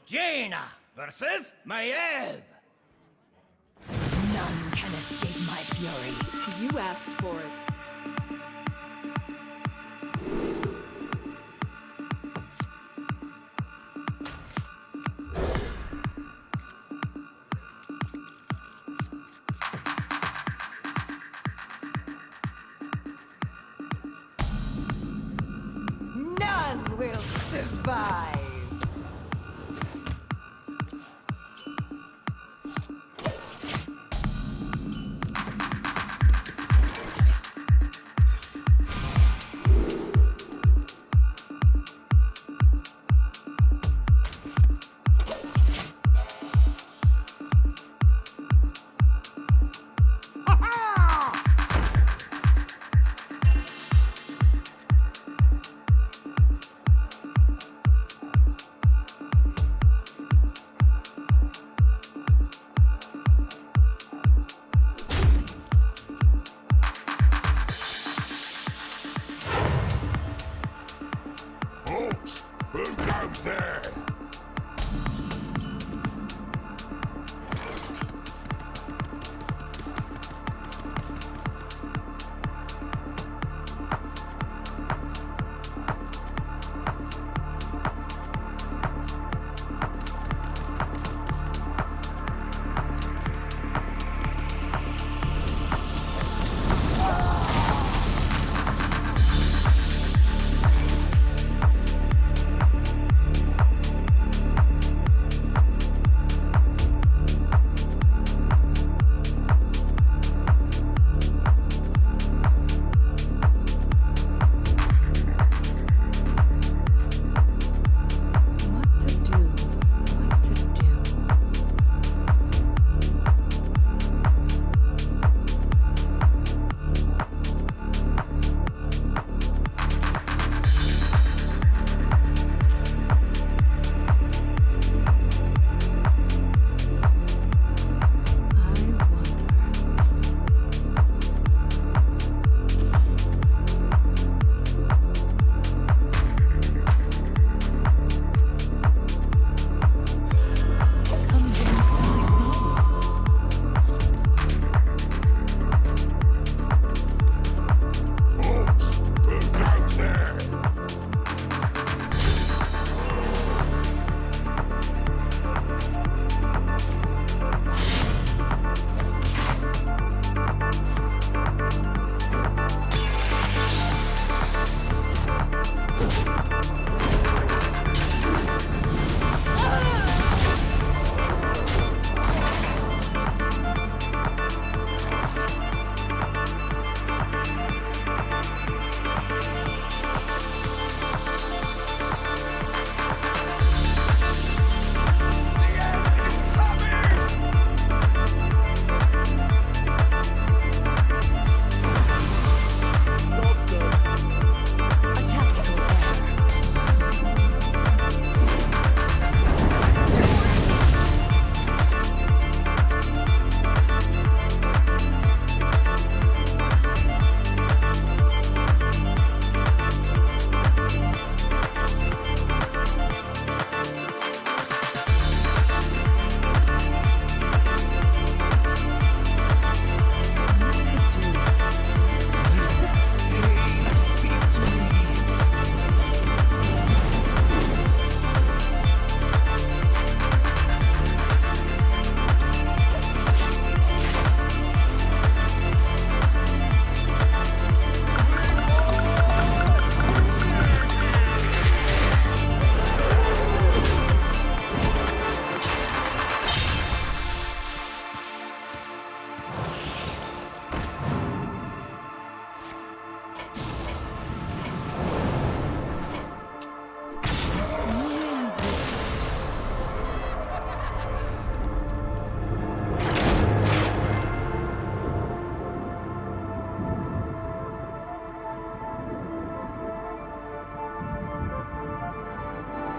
Jaina versus Maiev. None can escape my fury. You asked for it. None will survive. Who comes there?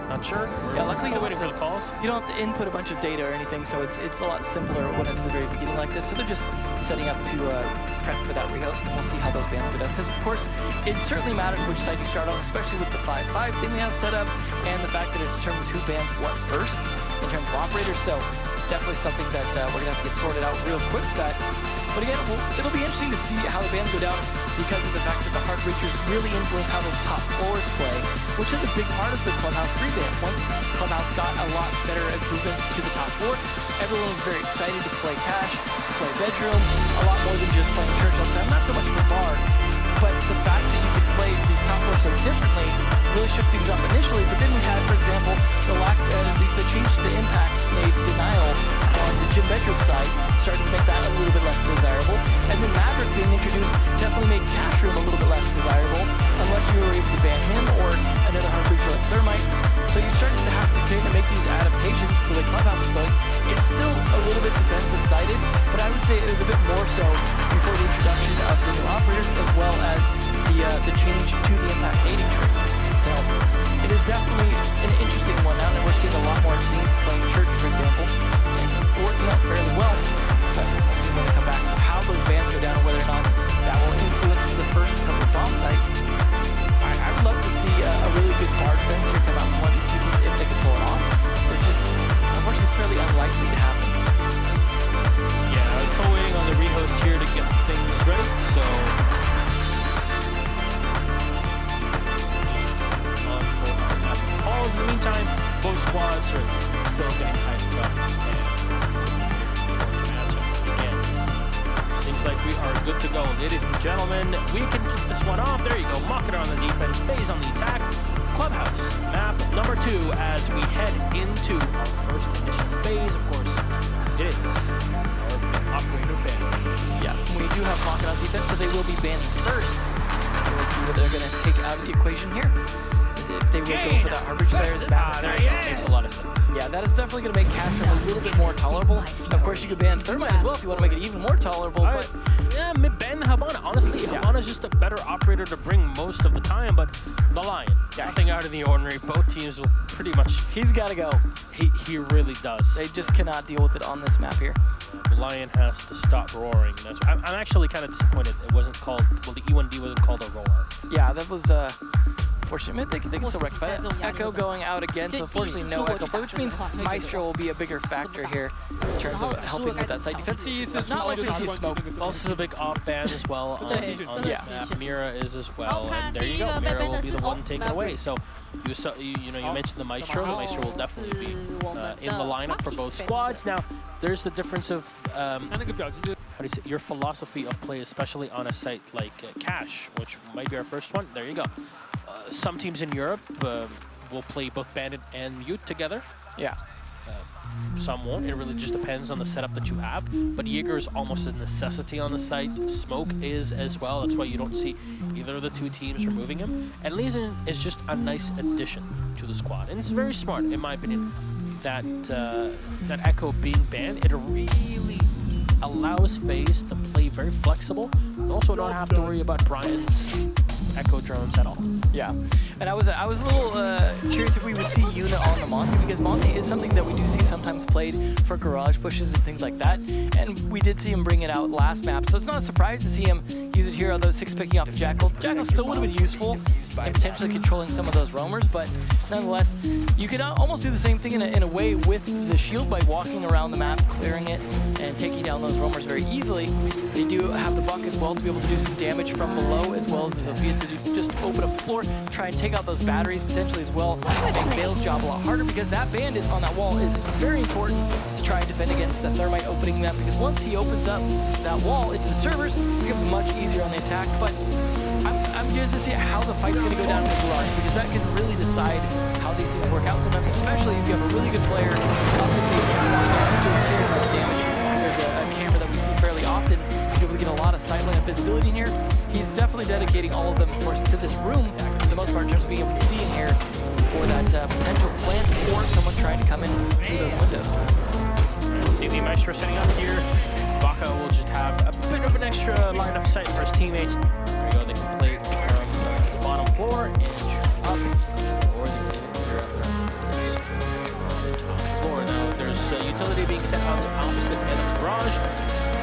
Not sure. Yeah, luckily the way you to don't real calls. You don't have to input a bunch of data or anything, so it's a lot simpler when it's the very beginning like this. So they're just setting up to prep for that rehost, and we'll see how those bands go down. Because of course, it certainly matters which side you start on, especially with the 5-5 thing we have set up, and the fact that it determines who bans what first. in terms of operators, so definitely something that we're going to have to get sorted out real quick. But again, it'll be interesting to see how the bans go down because of the fact that the hard breachers really influence how those top floors play, which is a big part of the Clubhouse reban. Once Clubhouse got a lot better improvements to the top floor, everyone was very excited to play cash, play bedroom, a lot more than just playing church all the time. Not so much for bar, but the fact that you could play these top floors so differently really shook things up initially. But then we had, for example, the change to impact made denial on the gym bedroom side, starting to make that a little bit less desirable. And then Maverick being introduced definitely made cash room a little bit less desirable, unless you were able to ban him or another hard breacher like Thermite. So you started to have to kind of make these adaptations to the way Clubhouse was going. It's still a little bit defensive-sided, but I would say it was a bit more so before the introduction of the new operators, as well as the change to the impact dating tree. So it is definitely an interesting one now that we're seeing a lot more teams playing church, for example, and working out fairly well. But we'll see when they come back how those bans go down and whether or not that will influence the first couple of bomb sites. I would love to see a really good bar defense here come out from one of these two teams if they can pull it off. It's just unfortunately fairly unlikely to happen. Yeah, I was still waiting on the rehost here to get things ready, so calls. In the meantime, both squads are still getting hyped up. And matchup again. Seems like we are good to go, ladies and gentlemen. We can keep this one off. There you go. Marketer on the defense, FaZe on the attack. Clubhouse map number 2 as we head into our first edition phase. Of course, it is our operator ban. Yeah, we do have Market on defense, so they will be banning first. So we'll see what they're going to take out of the equation here. If they will go for that Harbridge player's map. There you go. Makes a lot of sense. Yeah, that is definitely going to make cash room a little bit more tolerable. Of course, you could ban Thermite as well if you want to make it even more tolerable. But yeah, ban Habana. Honestly, Habana's just a better operator to bring most of the time. But the Lion, nothing out of the ordinary. Both teams will pretty much. He's got to go. He really does. They just cannot deal with it on this map here. The Lion has to stop roaring. I'm actually kind of disappointed it wasn't called. Well, the E1D wasn't called a roar. Yeah, that was. Unfortunately, they can still rectify that. Echo going out again, so unfortunately no Echo play, which means Maestro will be a bigger factor here in terms of helping with that side defense. Not like we see Smoke. Also a big off ban as well on this map. Mira is as well, and there you go. Mira will be the one taken away. So you mentioned the Maestro. The Maestro will definitely be in the lineup for both squads. Now, there's the difference of how do you say, your philosophy of play, especially on a site like Cash, which might be our first one. There you go. Some teams in Europe will play both Bandit and Mute together. Yeah. Some won't. It really just depends on the setup that you have. But Jaeger is almost a necessity on the site. Smoke is as well. That's why you don't see either of the two teams removing him. And Leeson is just a nice addition to the squad. And it's very smart, in my opinion, that that Echo being banned. It really allows FaZe to play very flexible and also not have to worry about Brian's Echo drones at all. Yeah, and I was a little curious if we would see Yuna on the Monty, because Monty is something that we do see sometimes played for garage pushes and things like that, and we did see him bring it out last map, so it's not a surprise to see him use it here, although 6 picking off Jackal. Jackal still would have been useful in potentially controlling some of those roamers, but nonetheless, you could almost do the same thing in a way with the shield by walking around the map, clearing it, and taking down those roamers very easily. They do have the buck as well to be able to do some damage from below, as well as the Zofia to just open up the floor, try and take out those batteries potentially as well, make Bale's job a lot harder, because that bandit on that wall is very important to try and defend against the Thermite opening that, because once he opens up that wall into the servers, it becomes much easier on the attack. But I'm curious to see how the fight's going to go down in the garage, because that can really decide how these things work out sometimes, especially if you have a really good player up in the account doing serious amounts of damage. There's a camera that we see fairly often to be able to get a lot of sideline and visibility in here. He's definitely dedicating all of them, of course, to this room for the most part in terms of being able to see in here for that potential plant or someone trying to come in through those windows. See the Maestro setting up here. Baka will just have a bit of an extra line of sight for his teammates. There you go, they can play from the bottom floor and shoot up, or they can clear up the top floor. Now, there's utility being set on the opposite end of the garage.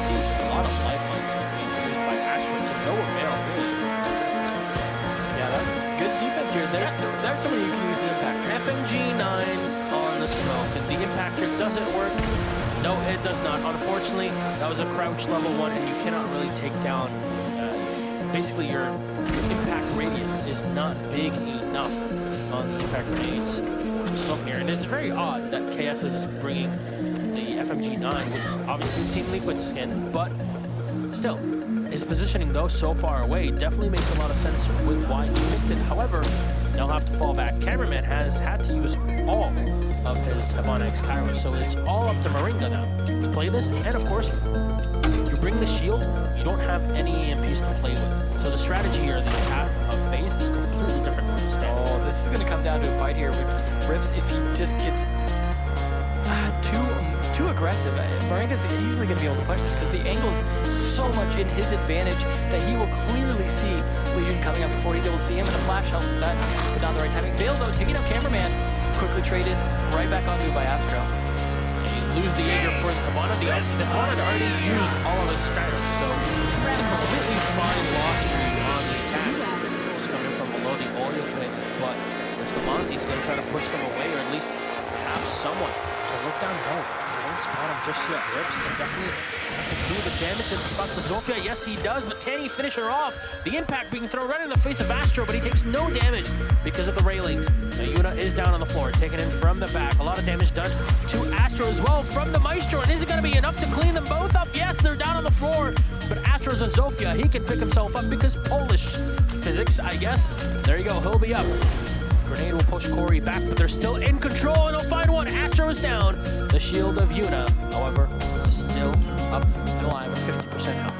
See a lot of lifelines being used by Astro to no avail, really. Yeah, that's good defense here. There's somebody who can use the impact. FMG9 on the smoke, and the impactor, does it work? No, it does not. Unfortunately, that was a crouch level 1, and you cannot really take down. Basically, your impact radius is not big enough on the impact grenades smoke here. And it's very odd that KS is bringing the FMG9 with obviously Team Liquid skin, but still, his positioning though so far away definitely makes a lot of sense with why he picked it. However, they'll have to fall back. Cameraman has had to use all of his Havana X Kairos, so it's all up to Moringa now to play this. And of course, you bring the shield, you don't have any EMPs to play with. So the strategy or the attack of FaZe is completely different from Standard. Oh, this is going to come down to a fight here with Rips if he just gets too aggressive. Moringa's easily going to be able to push this because the angle's so much in his advantage that he will clearly see Legion coming up before he's able to see him, and a flash helps with that, but not the right timing. Vale, though, taking out Cameraman, quickly traded right back onto by Astro. Lose the Jaeger for the Havana. The Havana had already used all of its scaters, so it's a completely fine loss on the attack. Just coming from below the oil pit, but there's the Monty's going to try to push them away, or at least have someone to look down low. They don't spot him just yet. Rips can definitely do the damage and spot the Zofia. Yes, he does, but can he finish her off? The impact being thrown right in the face of Astro, but he takes no damage because of the railings. Now Yuna is down on the floor, taken in from the back. A lot of damage done to Astro as well from the Maestro. And is it going to be enough to clean them both up? Yes, they're down on the floor, but Astro's a Zofia. He can pick himself up because Polish physics, I guess. There you go, he'll be up. Grenade will push Corey back, but they're still in control, and he'll find one. Astro is down. The shield of Yuna, however, is still up and alive at 50% health.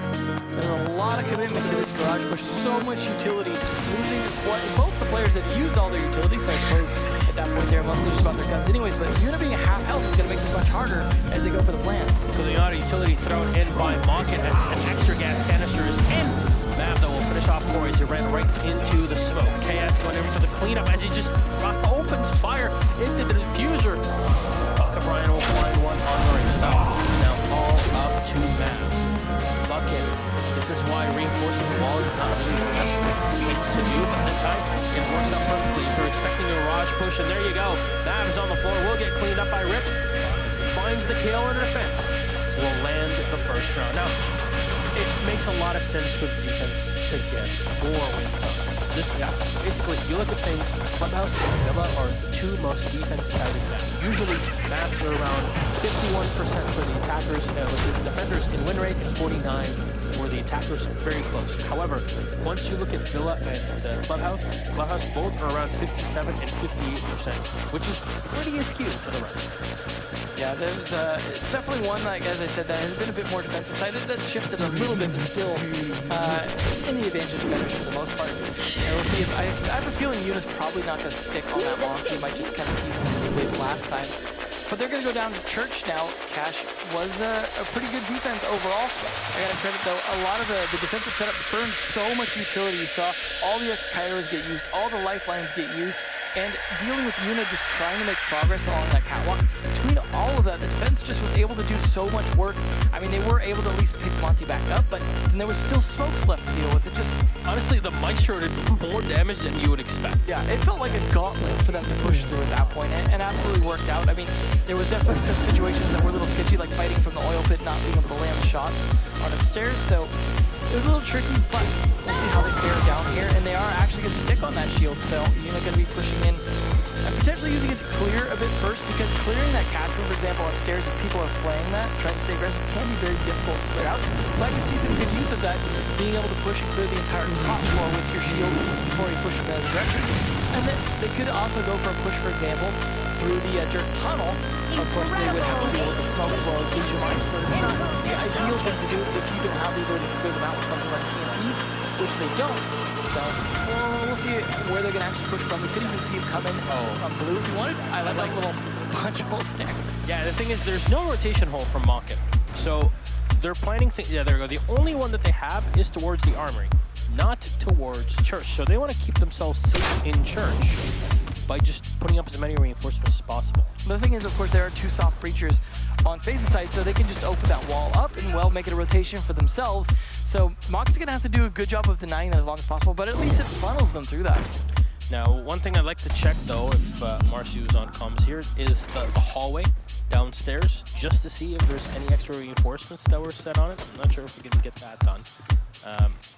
There's a lot of commitment to this garage push, so much utility, losing both the players that used all their utilities, so I suppose at that point they're mostly just about their guns anyways, but Yuna being a half health is going to make this much harder as they go for the plan. So the auto utility thrown in by Mocket as an extra gas canister is in. Mav, though, will finish off Corey as he ran right into the smoke. KS going in for the cleanup as he just opens fire into the diffuser. Bucket Brian will find one on the ring. It's now all up to Mav. Bucket. This is why reinforcing the wall is not really the best thing to do, but this time it works out perfectly. If you're expecting a Raj push, and there you go. Mav is on the floor, will get cleaned up by Rips. As he finds the kill and defense, will land the first round. Now, it makes a lot of sense for the defense to get more wins. This guy, basically, you look at things, Clubhouse and Villa are the two most defense-sided maps. Usually, maps are around 51% for the attackers, with the defenders in win rate, 49 for the attackers, very close. However, once you look at Villa and Clubhouse both are around 57 and 58%, which is pretty askew for the rest. Yeah, there's it's definitely one, like as I said, that has been a bit more defensive side. That's shifted a little bit, but still in the advantage of defenders for the most part. And we'll see if I have a feeling Yuna's probably not going to stick on that long. He might just kind of see what he did last time. But they're going to go down to Church now. Cash was a pretty good defense overall. I got to credit, though, a lot of the defensive setup burned so much utility. You saw all the X-Kairos get used, all the lifelines get used, and dealing with Yuna just trying to make progress along that catwalk. Between all of that, the defense just was able to do so much work. I mean, they were able to at least pick Monty back up, but then there was still smokes left to deal with. It just... Honestly, the Maestro did more damage than you would expect. Yeah, it felt like a gauntlet for them to push through at that point, and absolutely worked out. I mean, there was definitely some situations that were a little sketchy, like fighting from the oil pit, not being able to land shots on upstairs, so it was a little tricky, but we'll see how they fare down here, and they are actually going to stick on that shield, so Yuna going to be pushing in and potentially using it to clear a bit first, because clearing that castle, for example, upstairs, if people are playing that, trying to stay aggressive, can be very difficult to clear out. So I can see some good use of that, being able to push and clear the entire top floor with your shield before you push in the other direction. And then they could also go for a push, for example, through the dirt tunnel. Of course, they would have to deal with the smoke as well as Legion mines, so it's not the ideal thing to do if you don't have the ability to clear them out with something like EMPs, which they don't. So we'll see where they're going to actually push from. We could even see him coming from blue if you wanted. I like that little bunch of holes there. Yeah, the thing is, there's no rotation hole from Mocket. So they're planning things. Yeah, there we go. The only one that they have is towards the armory, not towards Church. So they want to keep themselves safe in Church by just putting up as many reinforcements as possible. The thing is, of course, there are two soft breachers on FaZe's side, so they can just open that wall up and, well, make it a rotation for themselves. So Mox is going to have to do a good job of denying that as long as possible, but at least it funnels them through that. Now, one thing I'd like to check, though, if Marcio is on comms here, is the hallway downstairs, just to see if there's any extra reinforcements that were set on it. I'm not sure if we can get that done.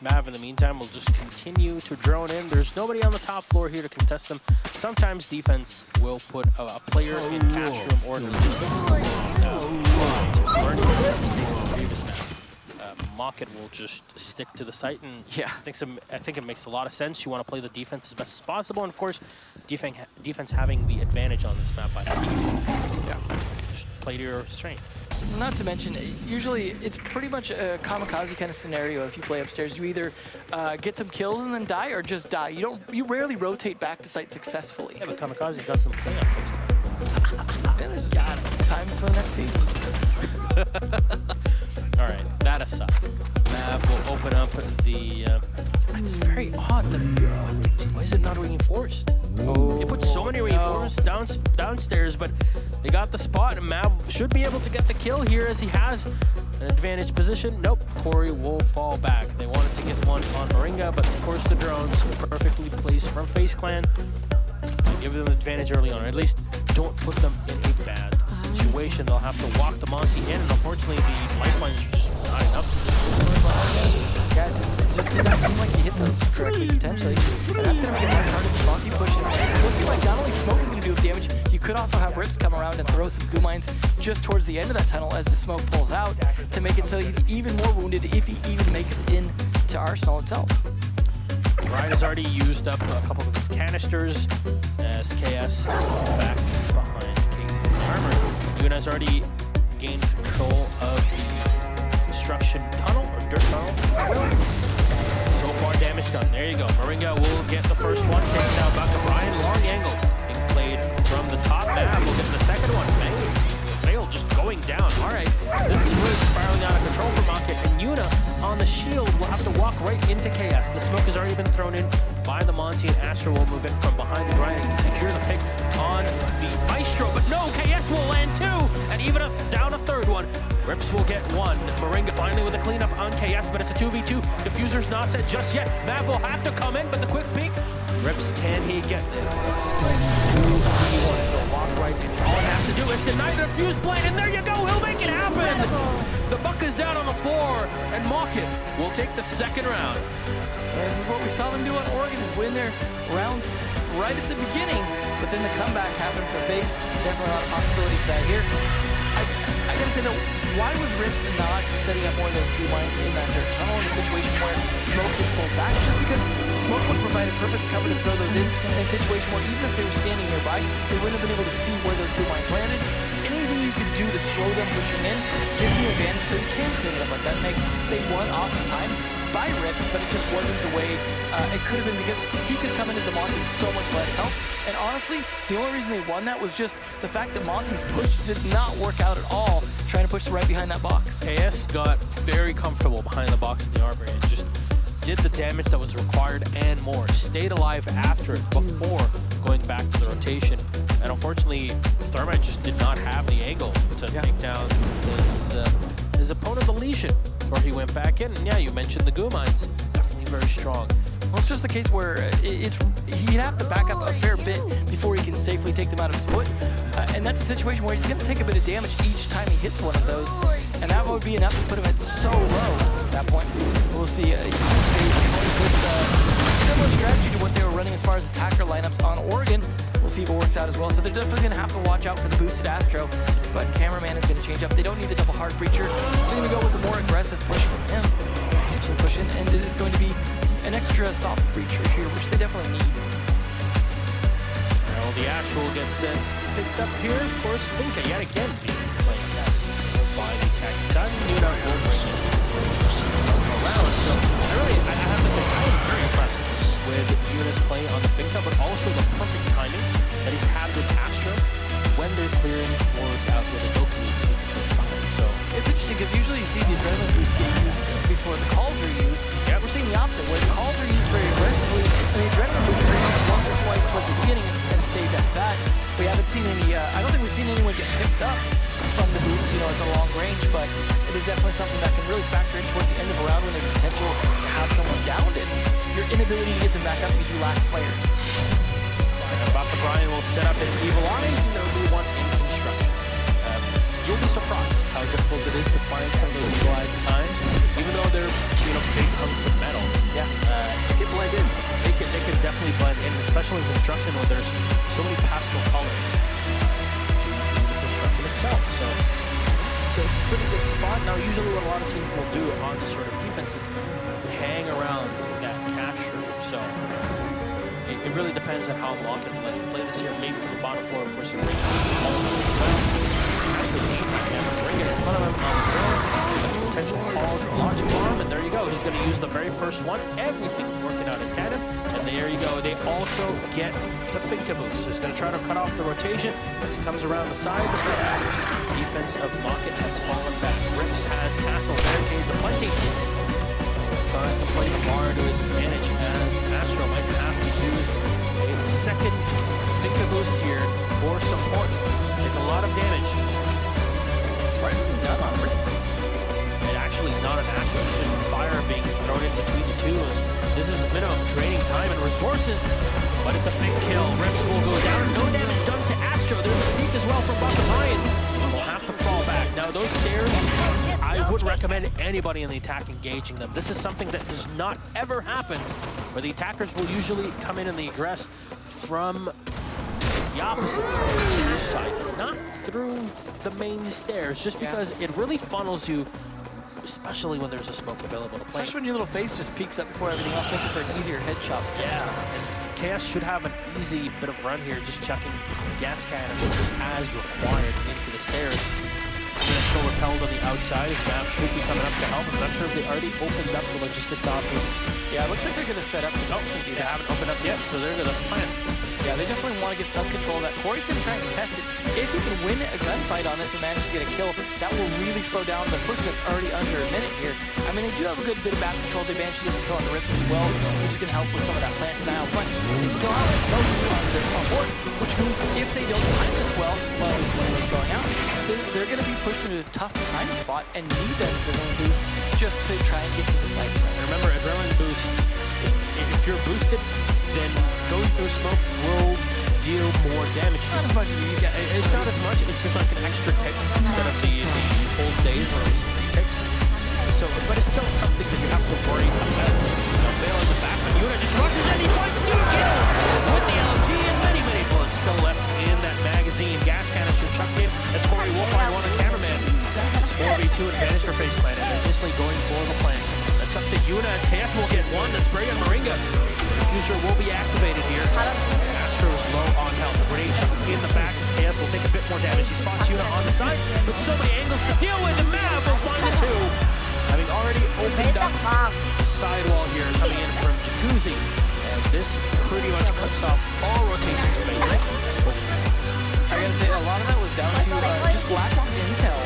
Mav, in the meantime, will just continue to drone in. There's nobody on the top floor here to contest them. Sometimes defense will put a player in cash room or logistics. Learning from the previous map. Mocket will just stick to the site, and Yeah. I think it makes a lot of sense. You want to play the defense as best as possible, and of course, defense having the advantage on this map by just play to your strength. Not to mention, usually it's pretty much a kamikaze kind of scenario. If you play upstairs, you either get some kills and then die, or just die. You rarely rotate back to site successfully. Yeah, but kamikaze doesn't play on FaceTime. Man, there's time for the next season. All right, that aside, Mav will open up the. It's very odd. Why is it not reinforced? They put so many reinforcements downstairs, but they got the spot, and Mav should be able to get the kill here as he has an advantage position. Nope, Corey will fall back. They wanted to get one on Moringa, but of course the drones perfectly placed from FaZe Clan. Give them an advantage early on, or at least don't put them in a bad situation. They'll have to walk the Monty in, and unfortunately the lifelines are just not enough to just Yeah, it just did not seem like he hit those correctly, potentially. And that's going to make it very hard if Monty pushes. Looking like not only smoke is going to do damage, you could also have Rips come around and throw some goo mines just towards the end of that tunnel as the smoke pulls out to make it so he's even more wounded if he even makes it into Arsenal itself. Ryan has already used up a couple of his canisters as KS sits back behind Case in the armor. Yuna has already gained control of the construction tunnel, or dirt tunnel. So far damage done. There you go. Moringa will get the first one. Takes it out back to Ryan. Long angle being played from the top. Mav will get the second one. Fail just going down. All right. This is really spiraling out of control for Mocket. And Yuna on the shield will have to walk right into KS. The smoke has already been thrown in by the Monty, and Astra will move in from behind the grind and secure the pick on the Maestro. But no, KS will land two, and even down a third one. Rips will get one. Moringa finally with a cleanup on KS, but it's a 2v2. Diffuser's not set just yet. Mav will have to come in, but the quick peek. Rips, can he get there? 2v1. He'll walk right in. All he has to do is deny the fuse plane, and there you go. He'll make it happen. The buck is down on the floor, and Mocket will take the second round. This is what we saw them do on Oregon, is win their rounds right at the beginning, but then the comeback happened for FaZe. Definitely not a possibility for that here. I gotta say though, why was Rips not setting up more of those blue mines in that dirt tunnel in a situation where smoke was pulled back? Just because smoke would provide a perfect cover to throw those in a situation where even if they were standing nearby, they wouldn't have been able to see where those blue mines landed. Anything you could do to slow them pushing in gives you advantage, so you can't clean it up like that. They won off the time by Rips, but it just wasn't the way it could have been, because he could come in as the Monty with so much less help. And honestly, the only reason they won that was just the fact that Monty's push did not work out at all, trying to push right behind that box. KS got very comfortable behind the box in the arbor and just did the damage that was required and more. Stayed alive after it before going back to the rotation. And unfortunately, Thermite just did not have the angle to take down his opponent, the Legion, where he went back in. And yeah, you mentioned the goo mines. Definitely very strong. Well, it's just the case where he'd have to back up a fair bit before he can safely take them out of his foot. And that's a situation where he's going to take a bit of damage each time he hits one of those. And that would be enough to put him at so low at that point. We'll see a similar strategy to what they were running as far as attacker lineups on Oregon. We'll see if it works out as well. So they're definitely going to have to watch out for the boosted Astro. But Cameraman is going to change up. They don't need the double hard breacher. So they're going to go with a more aggressive push from him. Actually push in, and this is going to be an extra soft breacher here, which they definitely need. Well, the Ash will get picked up here. Of course, Finka yet again being played that by the Kakitan. Yuna will bring it around. So I have to say, I am very impressed with Yuna's play on the Finka, but also the perfect timing that he's had with Astro when they're clearing floors out with the Goku. So it's interesting because usually you see the adrenaline boost getting used before the calls are used. Yeah, we're seeing the opposite, where the calls are used very aggressively, and the adrenaline boost are used once or twice towards the beginning and saved at that. We haven't seen any, I don't think we've seen anyone get picked up from the boost, at the long range, but it is definitely something that can really factor in towards the end of a round when there's potential to have someone downed, and you're inability to get them back up because you lack players. Brian will set up his evil eyes, and there will be one in construction. You'll be surprised how difficult it is to find some of those evil eyes at times, even though they're big hunks of metal. Yeah, they can blend in. They can definitely blend in, especially in construction where there's so many pastel colors in the construction itself. So it's a pretty good spot. Now, usually what a lot of teams will do on this sort of defense is hang around that cash room. So it really depends on how Lockett would like to play this here. Maybe from the bottom floor, of course, you bring all as well. After the meantime, he has to bring it in front of him on the floor. Potential calls a lot to arm, and there you go. He's going to use the very first one. Everything working out in tandem, and there you go. They also get the Finka boost. So he's going to try to cut off the rotation as he comes around the side. The defense of Lockett has fallen back. Rips has castle barricades aplenty. Trying to play the bar to his advantage as Astro might have to use a second Finka boost here for support. Take a lot of damage. Surprisingly none on Rips. And actually not an Astro, it's just fire being thrown in between the two. And this is minimum draining time and resources, but it's a big kill. Rips will go down. No damage done to Astro. There's a peek as well from Ryan. Will have to fall back. Now those stairs, I would recommend anybody in the attack engaging them. This is something that does not ever happen, where the attackers will usually come in and the aggress from the opposite side, not through the main stairs, just because it really funnels you, especially when there's a smoke available to play. Especially when your little face just peeks up before everything else, makes it for an easier headshot. Yeah, and Chaos should have an easy bit of run here, just chucking gas canisters as required into the stairs. Still repelled on the outside. His map should be coming up to help. I'm not sure if they already opened up the logistics office. Yeah, it looks like they're going to set up to They haven't opened up yet, so there you go. That's the plan. Yeah, they definitely want to get some control of that. Corey's going to try and contest it. If he can win a gunfight on this and manage to get a kill, that will really slow down the push that's already under a minute here. I mean, they do have a good bit of map control. They managed to get the kill on the Rips as well, which can help with some of that plant denial. But they still have a smoke on the board, which means if they don't time this well, while he's going out, they're going to be pushed into a tough time spot and need that adrenaline boost just to try and get to the site. And remember, adrenaline boost, if you're boosted, then going through smoke will deal more damage. Not as much as you use. Yeah, it's not as much. It's just like an extra tick instead of the old days where it was 3 ticks. So, but it's still something that you have to worry about. Vale in the back, but Yuna just rushes and he finds 2 kills with the LMG and many bullets still left in that magazine. Gas canister chucked in as Corey will find one on cameraman. It's 4v2 advantage for FaZe Clan, and they're instantly going for the flank. That's up to Yuna as KS will get one. The spray on Moringa. Diffuser will be activated here. Astro is low on health. Grenade shot in the back as KS will take a bit more damage. He spots Yuna on the side, with so many angles to deal with. And Mav will find the 2. Having already opened up the sidewall here, coming in from Jacuzzi. And this pretty much cuts off all rotations of base. I gotta say, a lot of that was down to just lack of intel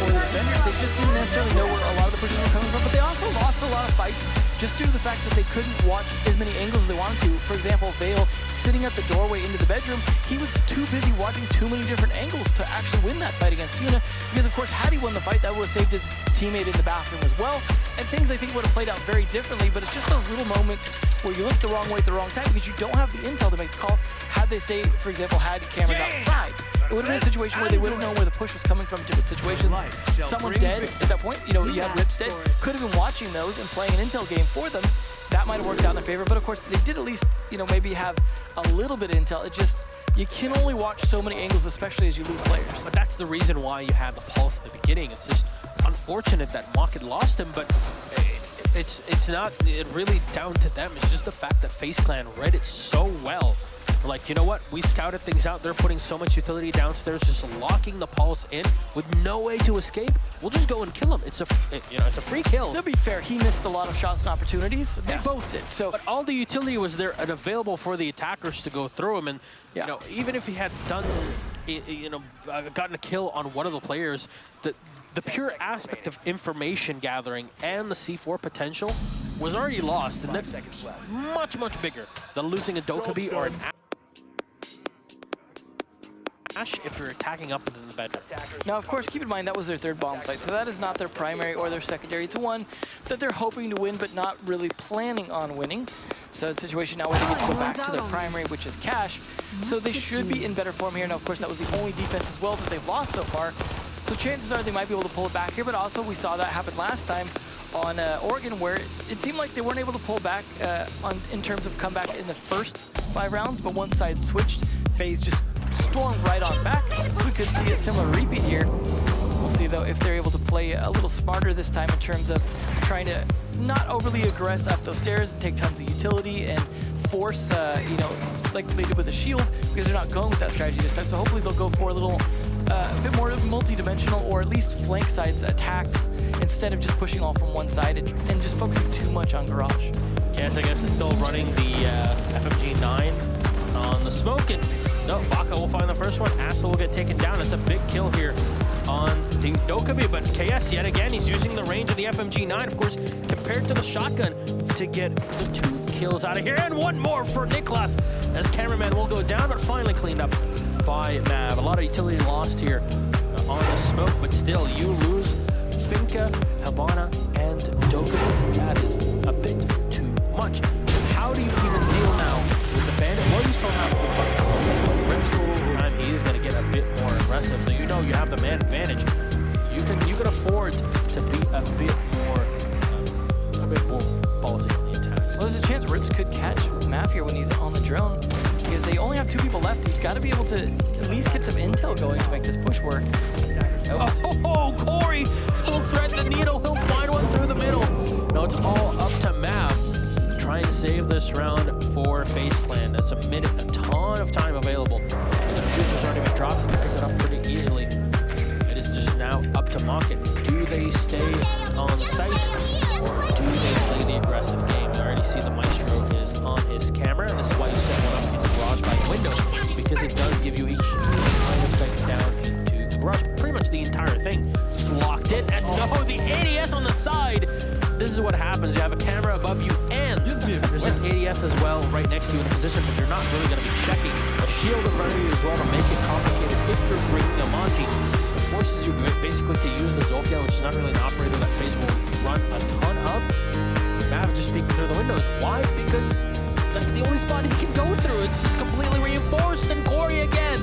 for the defenders. They just didn't necessarily know where a lot of the pushes were coming from, but they also lost a lot of fights just due to the fact that they couldn't watch as many angles as they wanted to. For example, Vale sitting at the doorway into the bedroom, he was too busy watching too many different angles to actually win that fight against Yuna, because of course, had he won the fight, that would have saved his teammate in the bathroom as well, and things I think would have played out very differently, but it's just those little moments where you look the wrong way at the wrong time because you don't have the intel to make calls. Had they, say, for example, had cameras outside, it would have been a situation where they would have known where the push was coming from in different situations. Someone dead at that point, you had Rips dead, could have been watching those and playing an intel game for them. That might have worked out in their favor, but of course they did at least, maybe have a little bit of intel. It just, you can only watch so many angles, especially as you lose players. But that's the reason why you have the pulse at the beginning. It's just unfortunate that Mock had lost him, but it's not really down to them. It's just the fact that FaZe Clan read it so well. Like, you know what? We scouted things out. They're putting so much utility downstairs, just locking the pulse in with no way to escape. We'll just go and kill him. It's a free kill. To be fair, he missed a lot of shots and opportunities. They both did. So, but all the utility was there and available for the attackers to go through him. And even if he had done, gotten a kill on one of the players, the pure aspect of information gathering and the C4 potential was already lost, and that's much bigger than losing a Dokkaebi or an cash if you're attacking up into the bedroom. Now, of course, keep in mind that was their third bomb site, so that is not their primary or their secondary. It's one that they're hoping to win, but not really planning on winning. So it's a situation now where they get to go back to their primary, which is cash. So they should be in better form here. Now, of course, that was the only defense as well that they've lost so far. So chances are they might be able to pull it back here, but also we saw that happen last time on Oregon, where it seemed like they weren't able to pull back in terms of comeback in the first 5 rounds, but one side switched, FaZe just stormed right on back. We could see a similar repeat here. We'll see, though, if they're able to play a little smarter this time in terms of trying to not overly aggress up those stairs and take tons of utility and force, you know, like they did with the shield, because they're not going with that strategy this time. So hopefully they'll go for a little a bit more multi-dimensional, or at least flank sides attacks instead of just pushing all from one side and just focusing too much on Garage. Yes, I guess it's still running the FMG9 on the smoke. And no, Baka will find the first one. Asa will get taken down. It's a big kill here on the Dokkaebi, but KS yet again, he's using the range of the FMG9, of course, compared to the shotgun to get the 2 kills out of here. And one more for Niklas, as cameraman will go down, but finally cleaned up by Mav. A lot of utility lost here on the smoke, but still, you lose Finka, Habana, and Dokkaebi. That is a bit too much. How do you even deal now with the bandit? Well, you still have the Rips time. He is going to get a bit more aggressive, so you know you have the man advantage. You can afford to be a bit more ballsy on the attacks. Well, there's a chance Rips could catch Mav here when he's on the drone, because they only have 2 people left. He's got to be able to at least get some intel going to make this push work. Oh, Corey! He'll thread the needle. He'll find one through the middle. No, it's all up to Mav to try and save this round for FaZe Clan. That's a minute, a ton of time available. And the fuser's already been dropped. He picked it up pretty easily. It is just now up to Mocket. Do they stay on site, or do they play the aggressive game? I already see the Maestro is on his camera, and this is why you set one up in the garage by the window, because it does give you a huge line of sight down into the garage. Pretty much the entire thing is locked in, and no, the ADS on the side. This is what happens. You have a camera above you, and there's an ADS as well right next to you in the position, but you're not really going to be checking a shield in front of you as well to make it complicated if you're bringing a Monty. It forces you basically to use the Zofia, which is not really an operator that FaZe will run a ton of. Mav just peeking through the windows. Why? Because that's the only spot he can go through. It's just completely reinforced, and Corey again.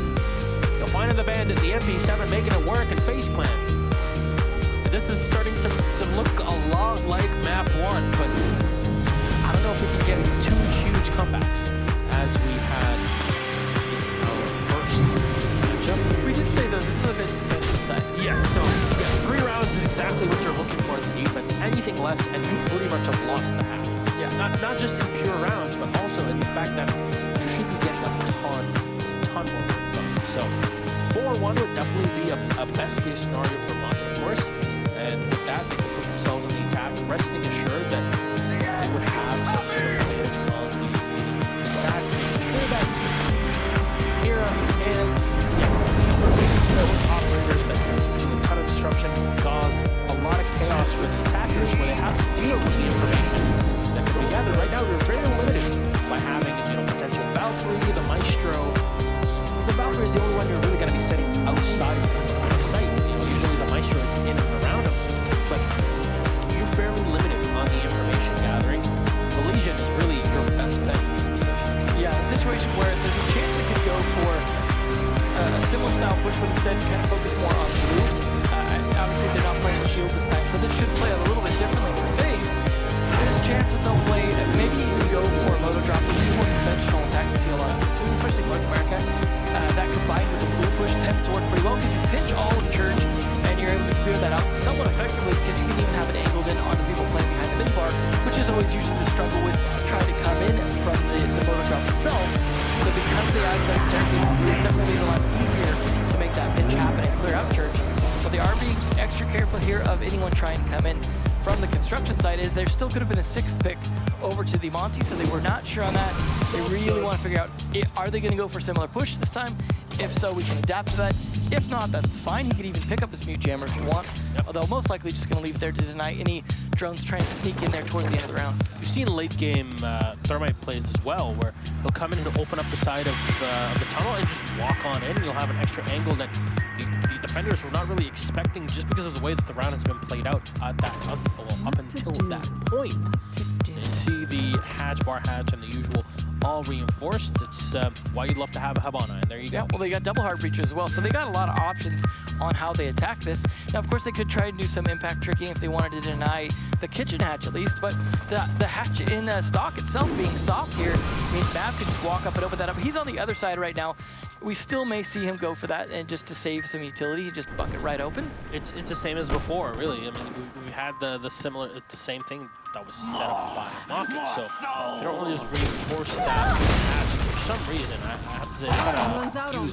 You'll find in the bandit, the MP7 making it work in FaZe Clan. This is starting to look a lot like map 1, but I don't know if we can get 2 huge comebacks as we had in our first matchup. We did say, though, this is a bit defensive side. Yes, so yeah, 3 rounds is exactly what you're looking for in the defense. Anything less, and you pretty much have lost the half. Yeah, not just in pure rounds, but also in the fact that you should be getting a ton more work done. So 4-1 would definitely be a best case scenario for Monty, of course. And with that, they could put themselves in the attack, resting assured that they would have some sort of advantage on the attack. Sure that era, and yeah, those operators that do a ton of disruption cause a lot of chaos for the attackers, where they have to deal with the information that can be gathered. Right now, we're very limited by having, potential Valkyrie, the Maestro. The Valkyrie is the only one you're really going to be setting outside of the site. Usually the Maestro is in and around him, but you're fairly limited on the information gathering. The Legion is really your best bet in this position. Yeah, a situation where there's a chance they could go for a similar style push, but instead kind of focus more on blue. Obviously, they're not playing shield this time, so this should play a little bit differently for FaZe. There's a chance that they'll play, maybe even go for a moto drop, which is more conventional attack we see a lot of too, especially in North America. That combined with the blue push tends to work pretty well, because you pinch all of Church, and you're able to clear that out somewhat effectively, because you can even have it angled in onto people playing behind the mid-bar, which is always usually the struggle with trying to come in from the moto drop itself. So because they added that staircase, it's definitely a lot easier to make that pinch happen and clear out Church. But they are being extra careful here of anyone trying to come in from the construction side, is there still could have been a 6th pick over to the Monty, so they were not sure on that. They really want to figure out, are they going to go for similar push this time? If so, we can adapt to that. If not, that's fine. He could even pick up his Mute Jammer if he wants. Although most likely just going to leave it there to deny any drones trying to sneak in there towards the end of the round. You've seen late game Thermite plays as well, where he'll come in and open up the side of the tunnel and just walk on in. You'll have an extra angle that the defenders were not really expecting, just because of the way that the round has been played out at that up until that point. And you see the hatch, bar hatch, and the usual all reinforced. It's why you'd love to have a hub on, and there you go. Yeah, well, they got double hard breachers as well, so they got a lot of options on how they attack this. Now, of course, they could try and do some impact tricking if they wanted to deny the kitchen hatch at least, but the hatch in stock itself being soft here means Mav could just walk up and open that up. He's on the other side right now. We still may see him go for that, and just to save some utility, just buck it right open. It's the same as before, really. I mean, we had the same thing that was set up by Mocking, so they don't really just reinforce that hatch for some reason. I have to say, Someone's out on me.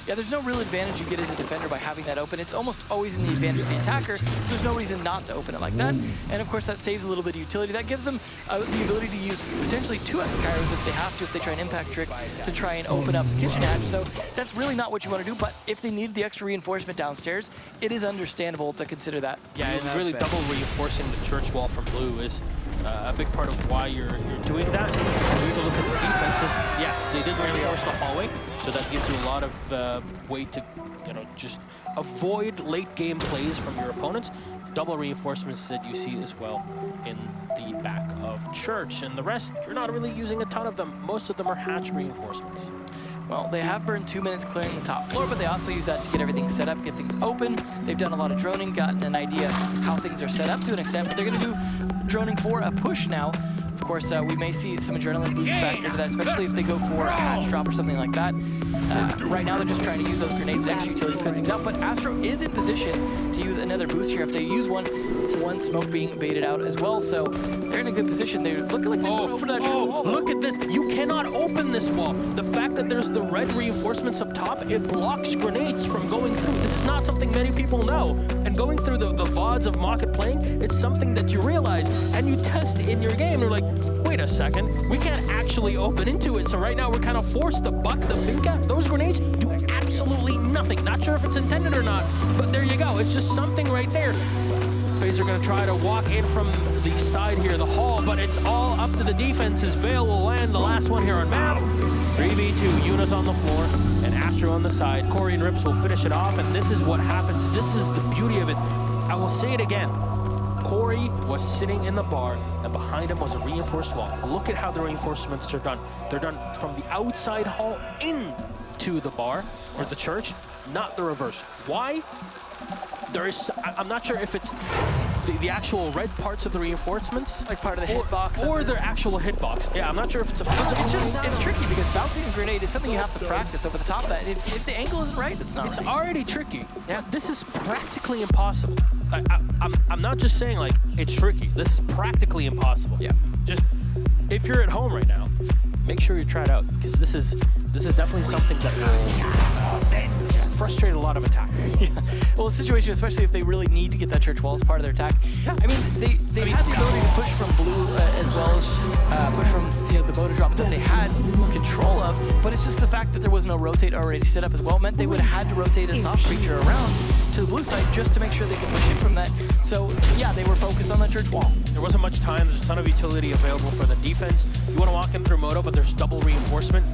Yeah, there's no real advantage you get as a defender by having that open. It's almost always in the advantage of the attacker, so there's no reason not to open it like that. And of course, that saves a little bit of utility. That gives them the ability to use potentially 2x Kairos if they have to, if they try an impact trick to try and open up the kitchen hatch. So that's really not what you want to do, but if they need the extra reinforcement downstairs, it is understandable to consider that. Yeah, and really double reinforcing the church wall from blue is a big part of why you're doing that. You need to look at the defenses. Yes, they did reinforce the hallway, so that gives you a lot of way to, just avoid late game plays from your opponents. Double reinforcements that you see as well in the back of church, and the rest, you're not really using a ton of them. Most of them are hatch reinforcements. Well, they have burned 2 minutes clearing the top floor, but they also use that to get everything set up, get things open. They've done a lot of droning, gotten an idea how things are set up to an extent, but they're going to do droning for a push now. Of course, we may see some adrenaline boost factor to that, especially if they go for a hatch drop or something like that. Right now, they're just trying to use those grenades and extra utility to cut things out, but Astro is in position to use another boost here if they use one smoke being baited out as well, so they're in a good position. They're looking like they're going to open that wall. Look at this. You cannot open this wall. The fact that there's the red reinforcements up top, it blocks grenades from going through. This is not something many people know. And going through the VODs of Mocket playing, it's something that you realize and you test in your game. You're like, wait a second, we can't actually open into it. So right now we're kind of forced to buck the finca. Those grenades do absolutely nothing. Not sure if it's intended or not, but there you go. It's just something right there. FaZe are going to try to walk in from the side here, the hall, but it's all up to the defenses. Veil will land the last one here on Mav. 3v2, Yuna's on the floor, and Astro on the side. Corey and Rips will finish it off, and this is what happens. This is the beauty of it. I will say it again. Corey was sitting in the bar, and behind him was a reinforced wall. Look at how the reinforcements are done. They're done from the outside hall into the bar, or the church, not the reverse. Why? I'm not sure if it's the actual red parts of the reinforcements, like part of the hitbox, or their actual hitbox. Yeah, I'm not sure if it's a physical. It's tricky because bouncing a grenade is something you have to practice over the top of that. If the angle isn't right, it's not. It's right. already tricky. Yeah, this is practically impossible. I'm not just saying like it's tricky. This is practically impossible. Yeah. Just if you're at home right now, make sure you try it out, because this is definitely something that will frustrate a lot of attackers. Yeah. Well, the situation, especially if they really need to get that church wall as part of their attack. Yeah. I mean, they had the ability to push from blue as well as push from the motor drop that they had control of, but it's just the fact that there was no rotate already set up as well meant they would have had to rotate a soft creature around to the blue side just to make sure they could push in from that. So yeah, they were focused on that church wall. There wasn't much time. There's a ton of utility available for the defense. You want to walk in through Moto, but there's double reinforcement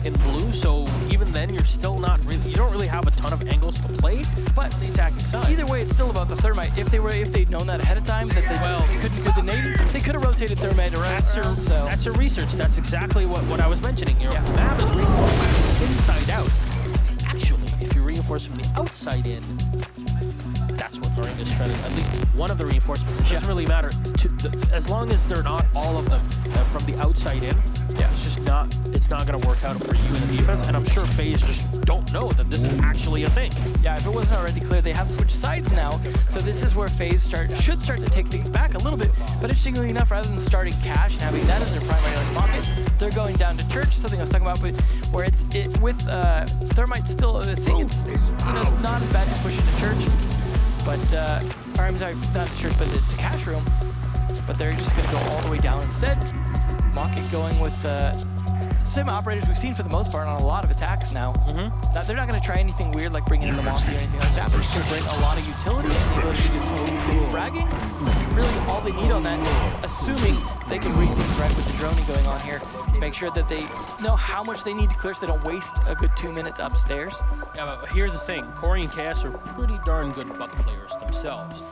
in blue, so even then you don't really have a ton of angles to play, but the attacking side. Either way, it's still about the Thermite. If they'd known that ahead of time, that they couldn't do the nade, they could have rotated Thermite around. That's your research. That's exactly what I was mentioning. Your map is reinforced inside out. Actually, if you reinforce from the outside in, that's what Marine is trying to, at least one of the reinforcements. It doesn't really matter, as long as they're not all of them from the outside in. Yeah, it's not going to work out for you in the defense, and I'm sure FaZe just don't know that this is actually a thing. Yeah, if it wasn't already clear, they have switched sides now, so this is where FaZe should start to take things back a little bit, but interestingly enough, rather than starting Cash and having that as their primary pocket, they're going down to Church, something I was talking about, but where with Thermite still, I think it's not as bad to push into Church, but, or I'm sorry, not to Church, but to Cash Room, but they're just going to go all the way down instead. Mocket going with the same operators we've seen for the most part on a lot of attacks now. Now, they're not going to try anything weird like bringing in the Monty or anything like that. They're just going to bring a lot of utility and the ability to do some good fragging. That's really all they need on that, assuming they can read things right with the droning going on here to make sure that they know how much they need to clear so they don't waste a good 2 minutes upstairs. Yeah, but here's the thing. Corey and KS are pretty darn good buck players themselves.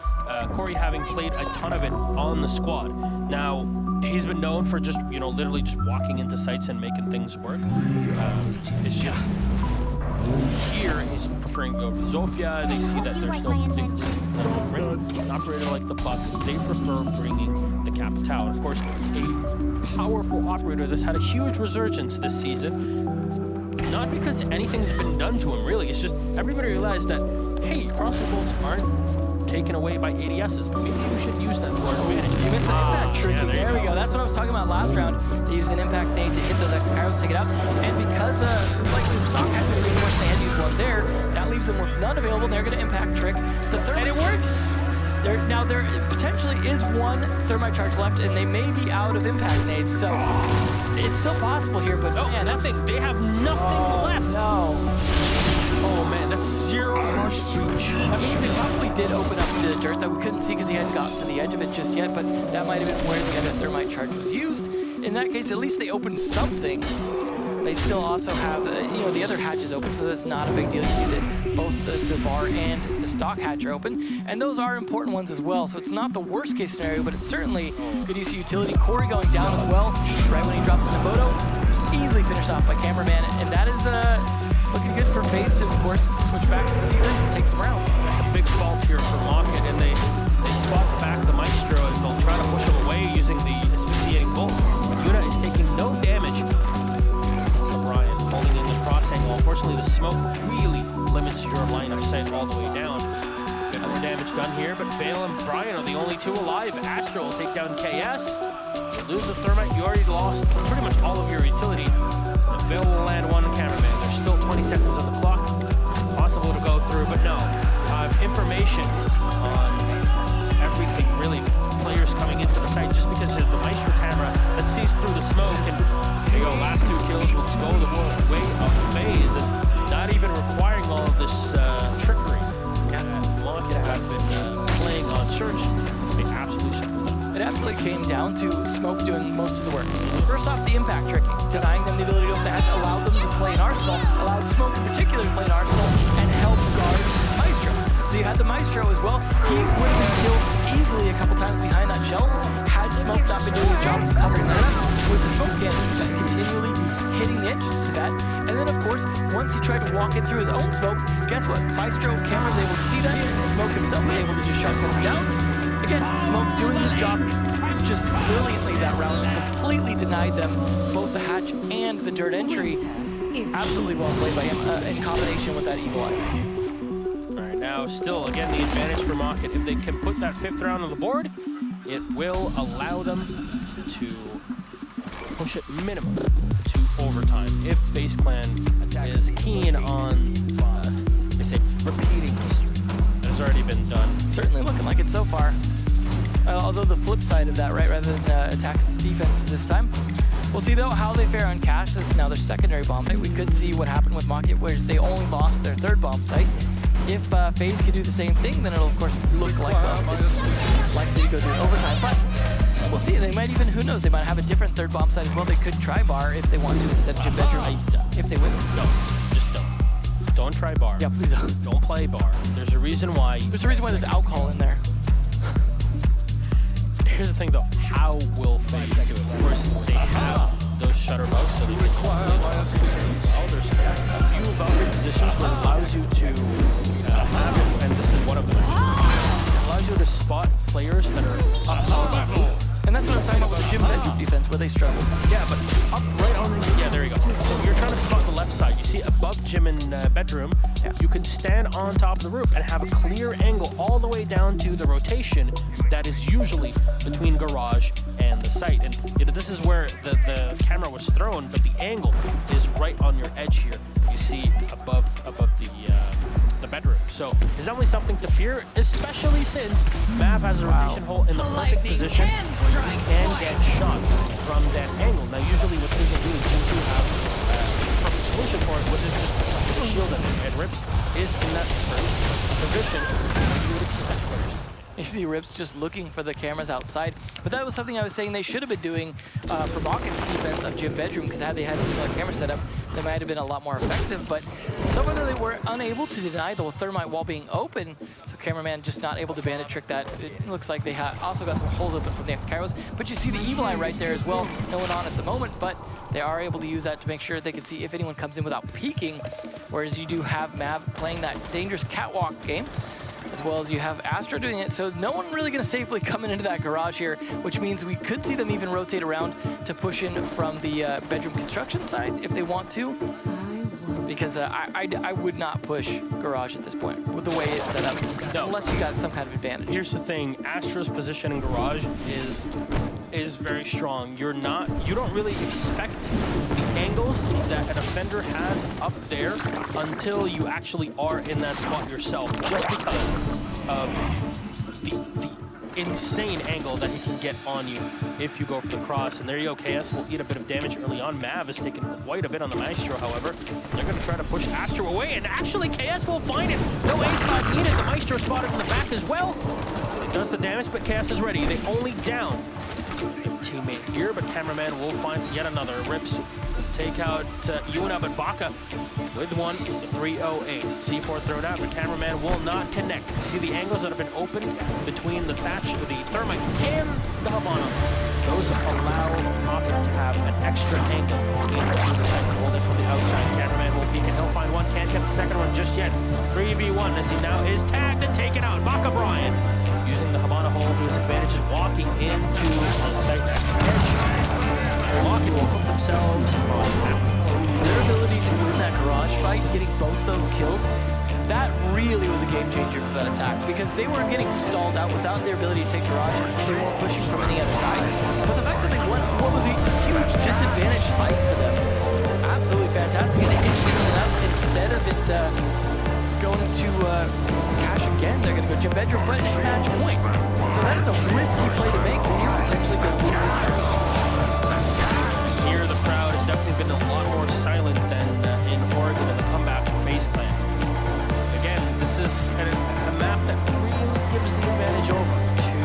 Corey having played a ton of it on the squad. Now, he's been known for just, literally just walking into sites and making things work. It's just here he's preferring to go over to Zofia. They see that there's no big reason for them to bring an operator like the Puck. They prefer bringing the Capitao. And of course, a powerful operator that's had a huge resurgence this season. Not because anything's been done to him, really. It's just everybody realized that, hey, crossing bolts aren't taken away by ADSs. Maybe we should use them to our advantage. You missed an impact tricky. There we go. That's what I was talking about last round. They used an impact nade to hit those X-Kairos to take it out. And because like the stock has been pretty much they had used one there, that leaves them with none available. They're going to impact trick. The thermite, and it works. Now there potentially is one thermite charge left, and they may be out of impact nades. So it's still possible here, but man, nothing. They have nothing left. No. Oh man, that's 0 reach. I mean, they probably did open up the dirt that we couldn't see because he hadn't gotten to the edge of it just yet, but that might have been where the other thermite charge was used. In that case, at least they opened something. They still also have, the other hatches open, so that's not a big deal. You see that both the bar and the stock hatch are open, and those are important ones as well, so it's not the worst case scenario, but it's certainly good use of utility. Corey going down as well, right when he drops into Bodo. Easily finished off by Cameraman, and that is looking good for FaZe to, of course, switch back to the defense and take some rounds. That's a big fault here for Rocket, and they spot back the Maestro as they'll try to push him away using the asphyxiating bolt. But Yuna is taking no damage. O'Brien holding in the cross angle. Unfortunately, the smoke really limits your line of sight all the way down. Got no damage done here, but Vale and Brian are the only two alive. Astro will take down KS. You lose the thermite, you already lost pretty much all of your utility. Vale will land one Cameraman. There's still 20 seconds on the clock. Possible to go through, but no. Information on everything, really. Players coming into the site just because of the Maestro camera that sees through the smoke. And there you go, last 2 kills will go the way of FaZe. It's not even requiring all of this trickery that Monket have been playing on Search. They absolutely shut them down. It absolutely came down to Smoke doing most of the work. First off, the impact tricking, denying them the ability to open the hatch, allowed them to play an Arsenal, allowed Smoke in particular to play an Arsenal, and help guard Maestro. So you had the Maestro as well. He would have been killed easily a couple times behind that shelf had Smoke not been doing his job of covering that up. With the Smoke cannon, just continually hitting the entrances to that. And then, of course, once he tried to walk in through his own smoke, guess what? Maestro camera was able to see that. Smoke himself was able to just shut him down. Again, Smoke doing his job just brilliantly that round, completely denied them both the hatch and the dirt entry. Absolutely well played by him in combination with that Eagle Eye. All right, now still, again, the advantage for Rocket. If they can put that 5th round on the board, it will allow them to push it minimum to overtime. If FaZe Clan is keen on, they say, repeating history that has already been done. Certainly looking like it so far. Although the flip side of that, right, rather than attacks defenses this time. We'll see, though, how they fare on cash. This is now their secondary bomb site. We could see what happened with Market, where they only lost their 3rd bomb site. If FaZe could do the same thing, then it'll, of course, look like it's likely to go to overtime. But we'll see. They might even, who knows, they might have a different 3rd bomb site as well. They could try bar if they want to instead of Gym Bedroom, if they win. Just don't. Don't try bar. Yeah, please don't. Don't play bar. There's a reason why. There's a reason why there's alcohol in there. Here's the thing, though. How will FaZe do it? Of course, they have those shutter bugs, so they can well, there's a few boundary positions where it allows you to have it, and this is one of them. It allows you to spot players that are up on the roof. And that's what I'm talking about with the Gym Bedroom defense, where they struggle. Yeah, but up right on the... Yeah, there you go. So you're trying to spot the left side. You see above Gym and Bedroom, you could stand on top of the roof and have a clear angle all the way down to the rotation that is usually between garage and the site. And this is where the camera was thrown, but the angle is right on your edge here. You see above the bedroom. So there's definitely something to fear, especially since Mav has a rotation hole in the perfect position where you can get shot from that angle. Now usually what Sizzle do is G2 have is in that position you would expect players. You see Rips just looking for the cameras outside, but that was something I was saying they should have been doing for Mocken's defense of Gym Bedroom, because had they had a similar camera setup, they might have been a lot more effective. But so far they were unable to deny the thermite wall being open, so cameraman just not able to bandit trick that. It looks like they also got some holes open from the X-Kairos, but you see the Evil Eye right there as well, no one on at the moment, but they are able to use that to make sure they can see if anyone comes in without peeking, whereas you do have Mav playing that dangerous catwalk game, as well as you have Astro doing it, so no one really going to safely come into that garage here, which means we could see them even rotate around to push in from the bedroom construction side if they want to, because I would not push garage at this point with the way it's set up, unless you got some kind of advantage. Here's the thing, Astro's position in garage is very strong. You don't really expect the angles that an offender has up there until you actually are in that spot yourself, just because of the insane angle that he can get on you if you go for the cross. And there you go, KS will eat a bit of damage early on. Mav has taken quite a bit on the Maestro, however. They're going to try to push Astro away, and actually KS will find it. No A-Pod needed. The Maestro spotted in the back as well. It does the damage, but KS is ready. They only down teammate here, but cameraman will find yet another. Rips take out Yuna, but Baka with one, 308. C4 thrown out, but cameraman will not connect. You see the angles that have been opened between the thatch, the thermite, and the Habana. Those allow Rocket to have an extra angle into the second. Hold it from the outside. Cameraman will peek, and he'll find one. Can't get the second one just yet. 3v1 as he now is tagged and taken out. Baka Brian using the Habana hole to his advantage, is walking into the site edge. Rocket will put themselves on the map. Their ability to win that garage fight, getting both those kills, that really was a game changer for that attack, because they were getting stalled out without their ability to take garage. They weren't pushing from any other side. But the fact that they won what was a huge disadvantage fight for them, absolutely fantastic. And interestingly enough, instead of it going to cash again, they're going to go Gym Bedroom, but it's match point. So that is a risky play to make when you're potentially going to lose this match. Here the crowd has definitely been a lot more silent than in Oregon in the comeback for FaZe Clan. Again, this is a map that really gives the advantage over to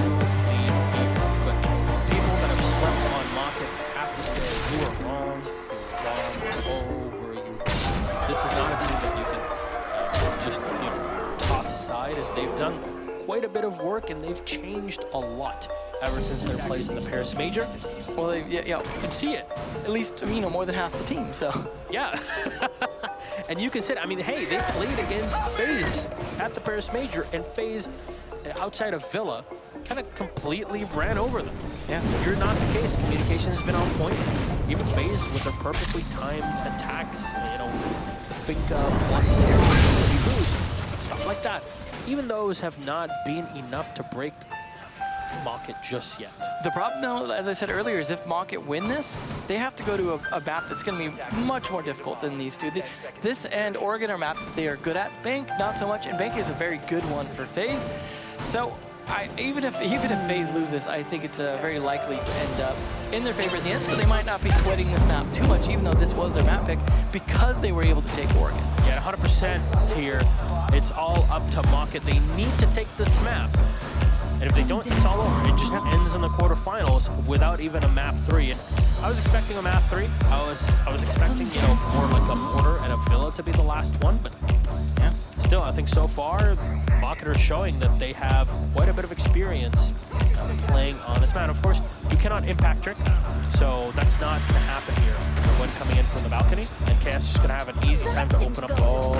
the defense, but people that have slept on Mocket have to say, you are wrong, were you? This is not a team that you can just toss aside, as they've done quite a bit of work and they've changed a lot ever since their plays in the Paris Major. Well, you can see it. At least, more than half the team, so. Yeah. And you can say, hey, they played against FaZe at the Paris Major, and FaZe, outside of Villa, kind of completely ran over them. Yeah. You're not the case. Communication has been on point. Even FaZe with their perfectly timed attacks, the Finka plus boost, stuff like that. Even those have not been enough to break Mocket just yet. The problem, though, as I said earlier, is if Mocket win this, they have to go to a map that's going to be much more difficult than these two. This and Oregon are maps that they are good at. Bank, not so much, and Bank is a very good one for FaZe. So even if FaZe lose this, I think it's very likely to end up in their favor in the end, so they might not be sweating this map too much, even though this was their map pick, because they were able to take Oregon. Yeah, 100% here. It's all up to Mocket. They need to take this map. And if they don't, it's all over. It just ends in the quarterfinals without even a map 3. And I was expecting a map 3. I was expecting, more like a Mortar and a Villa to be the last one, but yeah. Still, I think so far, Mocket are showing that they have quite a bit of experience playing on this map. Of course, you cannot impact trick, so that's not going to happen here when coming in from the balcony. And KS is just going to have an easy time to open up. Oh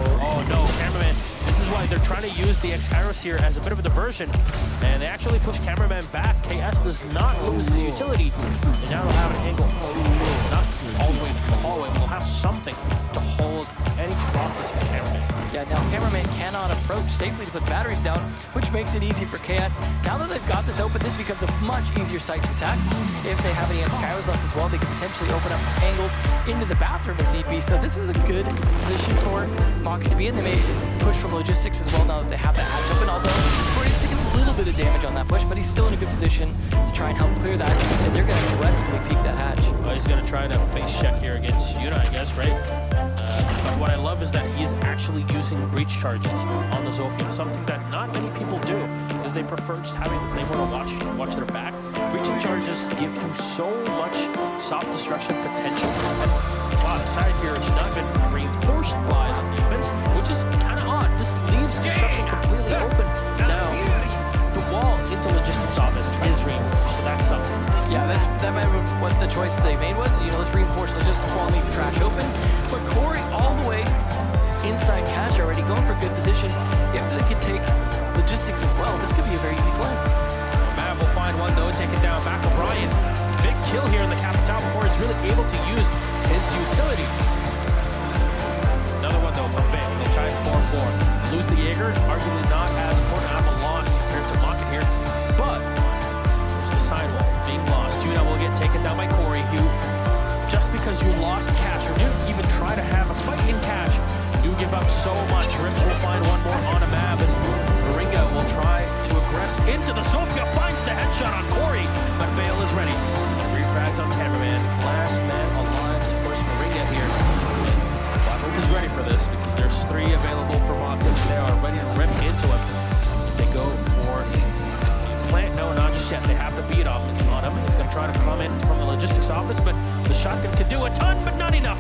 no, cameraman. This is why they're trying to use the X-Kairos here as a bit of a diversion. And they actually push cameraman back. KS does not lose his utility. And now they'll have an angle. Not all the way to the hallway. We'll have something to hold any crosses for cameraman. Yeah, now cameraman cannot approach safely to put batteries down, which makes it easy for KS. Now that they've got this open, this becomes a much easier site to attack. If they have any X-Kairos left as well, they can potentially open up angles into the bathroom as need be. So this is a good position for Mocket to be in. They may push from logistics as well now that they have that hatch open, although for little bit of damage on that push, but he's still in a good position to try and help clear that, as they're going to aggressively peek that hatch. Well, he's going to try to face check here against Yuna, I guess, right? But what I love is that he's actually using breach charges on the Zofia, something that not many people do, because they prefer just having the Claymore to watch their back. Breaching charges give you so much soft destruction potential. Wow, the side here has not been reinforced by the defense, which is kind of odd. This leaves construction completely open. Now, the wall into logistics office is reinforced, so that's something. Yeah, that might have been what the choice they made was. You know, let's reinforce logistics wall and leave the trash open. But Corey all the way inside cash already, going for a good position. If they could take logistics as well, this could be a very easy flank. Mav will find one though, take it down. Back O'Brien. Big kill here in the Capital before he's really able to use his utility. Another one though from Vic. They tied 4-4. Lose the Jaeger, arguably not as important of a loss compared to Lockett here. But there's the sidewall being lost. Yuna will get taken down by Corey, who just because you lost cash or didn't even try to have a fight in cash, you give up so much. Rips will find one more on a Mav as Moringa will try to aggress into the Zofia, finds the headshot on Corey, but Vale is ready. 3 frags on cameraman, last man alive, of course, Moringa here. Hope is ready for this because there's 3 available for Mockridge. They are ready to rip into him. They go for plant. No, not just yet. They have the beat on him. He's going to try to come in from the logistics office, but the shotgun can do a ton, but not enough.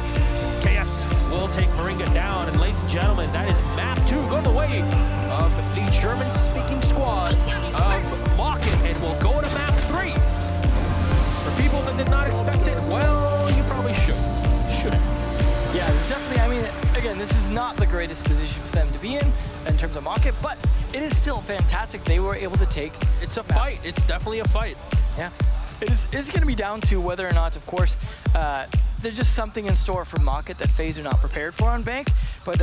KS will take Moringa down, and ladies and gentlemen, that is map 2 going the way of the German-speaking squad of Mocket, and will go to map 3. For people that did not expect it, well, you probably shouldn't. Yeah, definitely. I mean, again, this is not the greatest position for them to be in terms of market, but it is still fantastic. They were able to take. It's a fight. It's definitely a fight. Yeah, it's going to be down to whether or not, of course, there's just something in store for Market that FaZe are not prepared for on Bank. But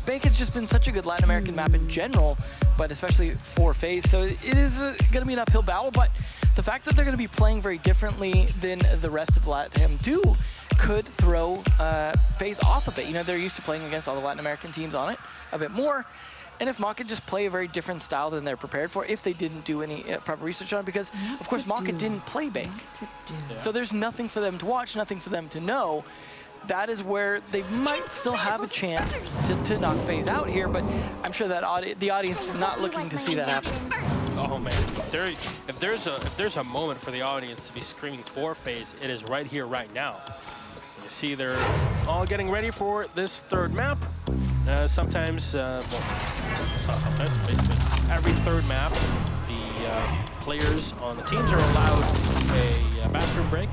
Bank has just been such a good Latin American map in general, but especially for FaZe. So it is going to be an uphill battle. But the fact that they're going to be playing very differently than the rest of Latin could throw FaZe off a bit. You know, they're used to playing against all the Latin American teams on it a bit more. And if Market just play a very different style than they're prepared for, if they didn't do any proper research on it, because of course Market didn't play Bank. So there's nothing for them to watch, nothing for them to know. That is where they might still have a chance to knock FaZe out here, but I'm sure that the audience is not looking to see that happen. Oh man, if there's a moment for the audience to be screaming for FaZe, it is right here, right now. You see they're all getting ready for this 3rd map. Sometimes, basically every 3rd map, the players on the teams are allowed a bathroom break.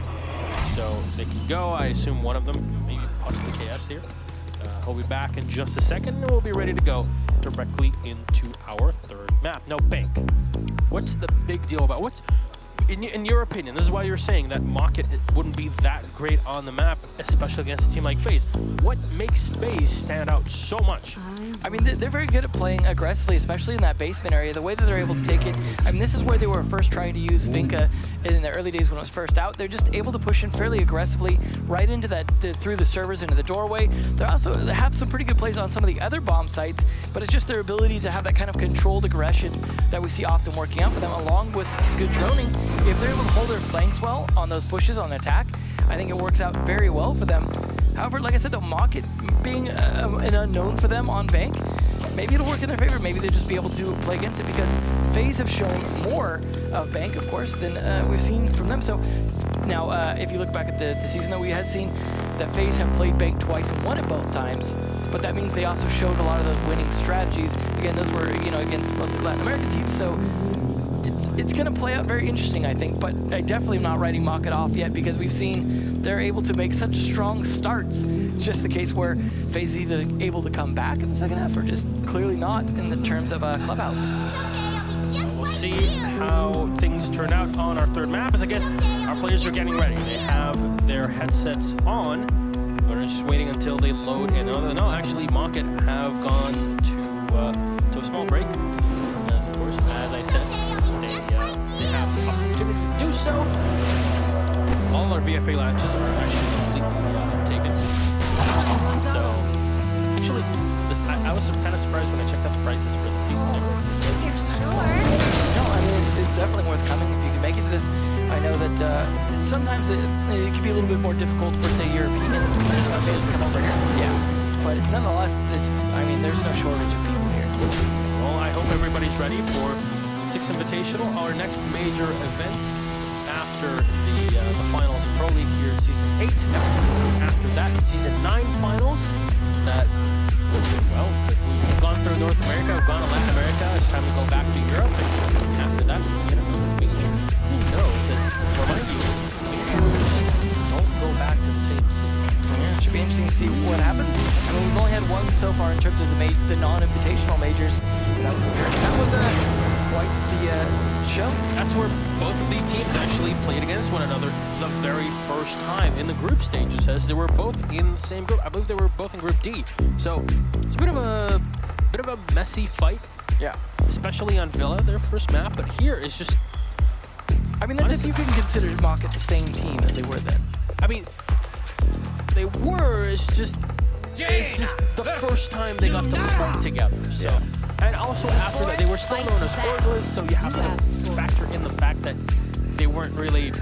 So they can go, I assume one of them, maybe possibly KS here. He'll be back in just a second, and we'll be ready to go directly into our 3rd map. Now, Bank, what's the big deal about, in your opinion, this is why you're saying that Mocket wouldn't be that great on the map, especially against a team like FaZe. What makes FaZe stand out so much? I mean, they're very good at playing aggressively, especially in that basement area. The way that they're able to take it, I mean, this is where they were first trying to use Vinca in the early days when it was first out. They're just able to push in fairly aggressively right into that, through the servers, into the doorway. They have some pretty good plays on some of the other bomb sites, but it's just their ability to have that kind of controlled aggression that we see often working out for them, along with good droning. If they're able to hold their flanks well on those pushes on attack, I think it works out very well for them. However, like I said, the Market being an unknown for them on Bank, maybe it'll work in their favor. Maybe they'll just be able to play against it because FaZe have shown more of Bank, of course, than we've seen from them. So now, if you look back at the season that we had seen, that FaZe have played Bank twice and won it both times. But that means they also showed a lot of those winning strategies. Again, those were, you know, against mostly Latin American teams. So it's going to play out very interesting, I think, but I definitely am not writing Market off yet because we've seen they're able to make such strong starts. It's just the case where FaZe is either able to come back in the second half or just clearly not in the terms of Clubhouse. We'll see how things turn out on our 3rd map. As again, our players are getting ready. They have their headsets on. We're just waiting until they load in. No, actually, Market have gone to a small break. As of course, as I said, they have the opportunity to do so. All our VFA lounges are actually completely taken. So, actually, I was kind of surprised when I checked out the prices for the season. sometimes it can be a little bit more difficult for, say, European fans to come over here. Yeah, but nonetheless, there's no shortage of people here. Well, I hope everybody's ready for Six Invitational, our next major event after the finals of Pro League here in Season 8. After that, Season 9 finals. That, well, we've gone through North America, we've gone to Latin America, it's time to go back to Europe. And after that, we get another major. Who knows? And remind you, majors don't go back to the same season. Yeah, it should be interesting to see what happens. I mean, we've only had one so far in terms of the non-invitational majors. That was quite the show. That's where both of these teams actually played against one another the very first time in the group stages, as they were both in the same group. I believe they were both in Group D. So it's a bit of a messy fight. Yeah. Especially on Villa, their first map. But here is just. I mean, that's if you can consider Mocket the same team as they were then. I mean, they were. It's just the first time they got to play together. So. Yeah. And also after that, they were still known as Orgless, so you have to factor in the fact that they weren't getting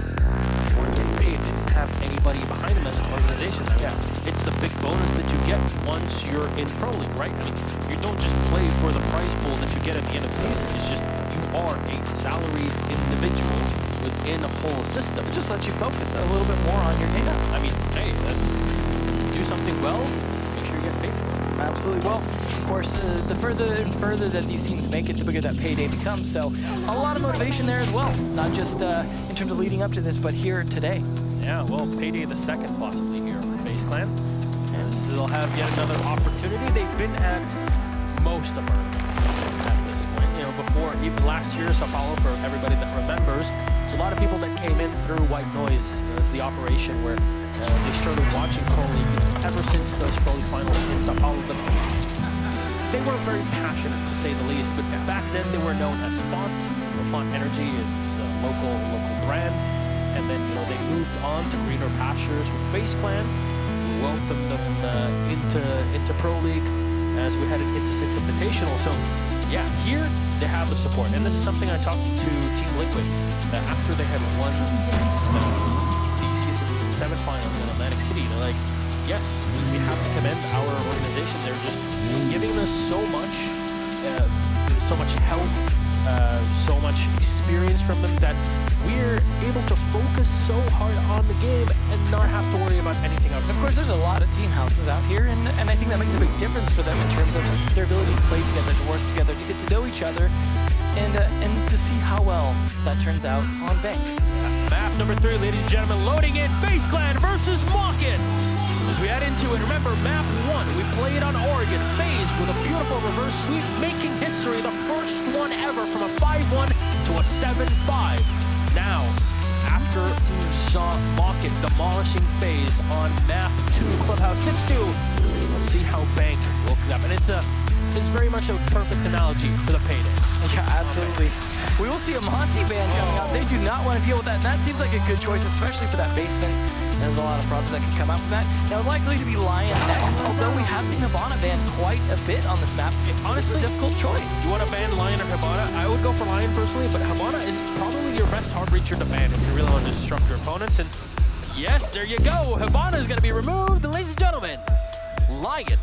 paid. They didn't have anybody behind them as an organization. Yeah. It's the big bonus that you get once you're in Pro League, right? I mean, you don't just play for the prize pool that you get at the end of the season. It's just you are a salaried individual within a whole system. It just lets you focus a little bit more on your data. I mean, hey, you do something well, make sure you get paid for it. Absolutely. Well, of course, the further and further that these teams make it, the bigger that payday becomes. So a lot of motivation there as well, not just in terms of leading up to this, but here today. Yeah, well, payday the second possibly here for FaZe Clan. And they'll have yet another opportunity. They've been at most of our events at this point. You know, before, even last year, Sao Paulo, for everybody that remembers, there's a lot of people that came in through White Noise as the operation where they started watching Pro League ever since those Pro League finals in Sao Paulo. They were very passionate, to say the least, but back then they were known as Font. Font Energy is a local brand, and then they moved on to greener pastures with FaZe Clan. We welcomed them into Pro League as we headed into Six Invitational. So yeah, here they have the support, and this is something I talked to Team Liquid after they had won the Season 7 finals in Atlantic City. They're like, yes, we have to commend our organization. They're just giving us so much help, so much experience from them that we're able to focus so hard on the game and not have to worry about anything else. Of course, there's a lot of team houses out here, and I think that makes a big difference for them in terms of their ability to play together, to work together, to get to know each other, and to see how well that turns out on Bank. Map number 3, ladies and gentlemen, loading in FaZe Clan versus Mocket. As we head into it, remember, map 1, we played on Oregon. FaZe with a beautiful reverse sweep, making history, the first one ever from a 5-1 to a 7-5. Now, after we saw Mocket demolishing FaZe on map 2, Clubhouse 6-2, let's see how Bank will come up. And it's very much a perfect analogy for the payday. Yeah, absolutely. We will see a Monty band coming out. They do not want to deal with that. And that seems like a good choice, especially for that basement. There's a lot of problems that can come out from that. Now, likely to be Lion next, although we have seen Hibana banned quite a bit on this map. Honestly, a difficult choice. You want to ban Lion or Hibana? I would go for Lion personally, but Hibana is probably your best hard reacher to ban if you really want to disrupt your opponents. And yes, there you go. Hibana is going to be removed. And ladies and gentlemen, Lion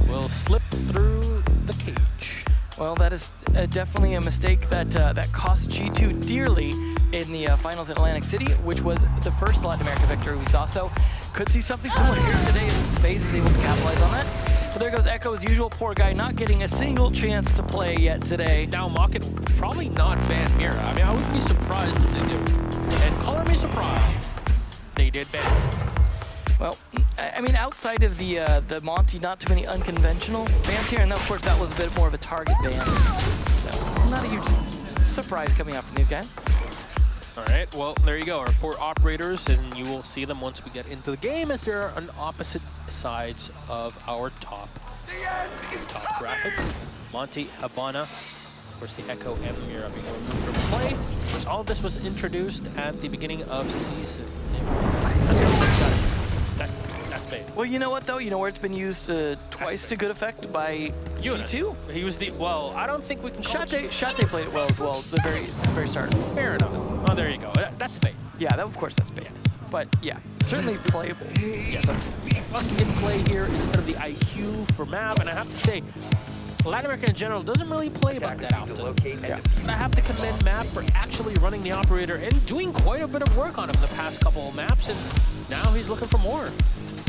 will slip through the cage. Well, that is definitely a mistake that cost G2 dearly in the finals in Atlantic City, which was the first Latin America victory we saw. So could see something similar here today if FaZe is able to capitalize on that. But there goes Echo as usual, poor guy, not getting a single chance to play yet today. Now Mocket probably not ban Mira. I mean, I would be surprised if they do. And color me surprised, they did ban. Well, I mean, outside of the Monty, not too many unconventional bans here, and of course that was a bit more of a target ban. So not a huge surprise coming out from these guys. All right, well, there you go, our 4 operators, and you will see them once we get into the game as they're on opposite sides of our top graphics. Monty, Hibana, of course the Echo and Mira being removed from play. Of course, all of this was introduced at the beginning of season. That's bait. Well, you know what though? You know where it's been used twice to good effect by G2? He was the, well, I don't think we can call Shate played it well as well at the very start. Fair enough. Oh, there you go. That's bait. Yeah, of course that's bait. But yeah, certainly playable. Yeah, so luck in play here instead of the IQ for Mav, and I have to say, Latin America in general doesn't really play about that often. I have to commend Mav for actually running the operator and doing quite a bit of work on him the past couple of maps, and now he's looking for more.